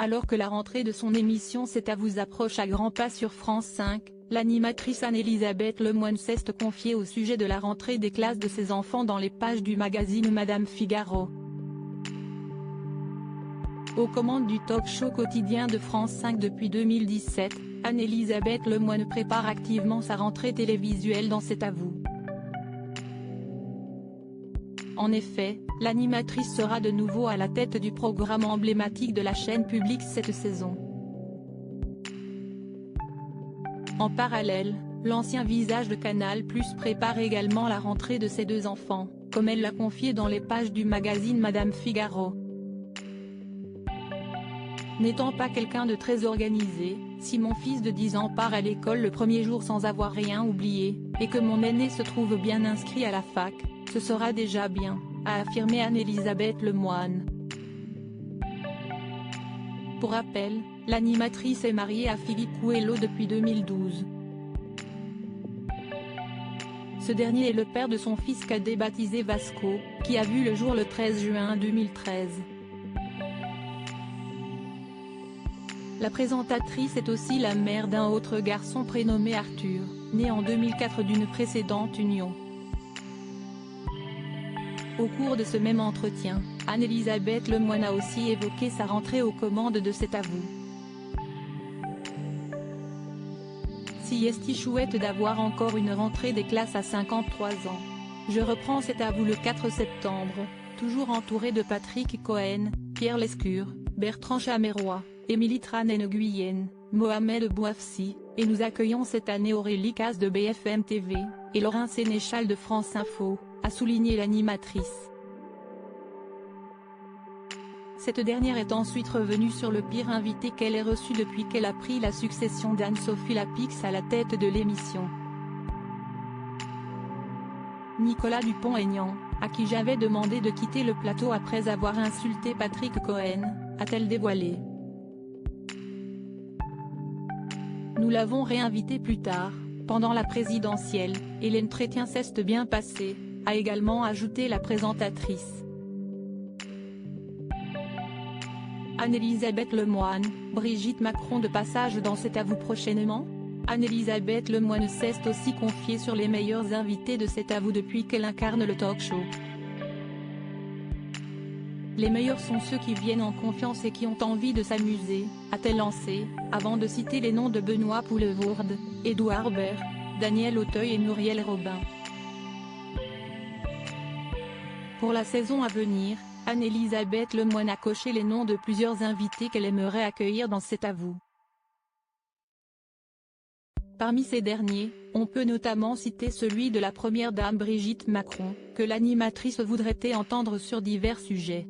Alors que la rentrée de son émission C'est à vous approche à grands pas sur France 5, l'animatrice Anne-Elisabeth Lemoine s'est confiée au sujet de la rentrée des classes de ses enfants dans les pages du magazine Madame Figaro. Aux commandes du talk-show quotidien de France 5 depuis 2017, Anne-Elisabeth Lemoine prépare activement sa rentrée télévisuelle dans C'est à vous. En effet, l'animatrice sera de nouveau à la tête du programme emblématique de la chaîne publique cette saison. En parallèle, l'ancien visage de Canal+ prépare également la rentrée de ses deux enfants, comme elle l'a confié dans les pages du magazine Madame Figaro. N'étant pas quelqu'un de très organisé, si mon fils de 10 ans part à l'école le premier jour sans avoir rien oublié, et que mon aîné se trouve bien inscrit à la fac, ce sera déjà bien, a affirmé Anne-Elisabeth Lemoine. Pour rappel, l'animatrice est mariée à Philippe Coelho depuis 2012. Ce dernier est le père de son fils cadet baptisé Vasco, qui a vu le jour le 13 juin 2013. La présentatrice est aussi la mère d'un autre garçon prénommé Arthur, né en 2004 d'une précédente union. Au cours de ce même entretien, Anne-Elisabeth Lemoine a aussi évoqué sa rentrée aux commandes de C'est à vous. Si est chouette d'avoir encore une rentrée des classes à 53 ans. Je reprends C'est à vous le 4 septembre, toujours entouré de Patrick Cohen, Pierre Lescure, Bertrand Chameroy, Émilie Tranen-Guyenne, Mohamed Bouafsi, et nous accueillons cette année Aurélie Caz de BFM TV, et Laurent Sénéchal de France Info, a souligné l'animatrice. Cette dernière est ensuite revenue sur le pire invité qu'elle ait reçu depuis qu'elle a pris la succession d'Anne-Sophie Lapix à la tête de l'émission. Nicolas Dupont-Aignan, à qui j'avais demandé de quitter le plateau après avoir insulté Patrick Cohen, a-t-elle dévoilé. Nous l'avons réinvité plus tard, pendant la présidentielle, et l'entretien s'est bien passé, a également ajouté la présentatrice. Anne-Elisabeth Lemoine, Brigitte Macron de passage dans C'est à vous prochainement? Anne-Elisabeth Lemoine s'est aussi confiée sur les meilleurs invités de C'est à vous depuis qu'elle incarne le talk-show. Les meilleurs sont ceux qui viennent en confiance et qui ont envie de s'amuser, a-t-elle lancé, avant de citer les noms de Benoît Poelvoorde, Édouard Baird, Daniel Auteuil et Muriel Robin. Pour la saison à venir, Anne-Elisabeth Lemoine a coché les noms de plusieurs invités qu'elle aimerait accueillir dans C'est à vous. Parmi ces derniers, on peut notamment citer celui de la première dame Brigitte Macron, que l'animatrice voudrait entendre sur divers sujets.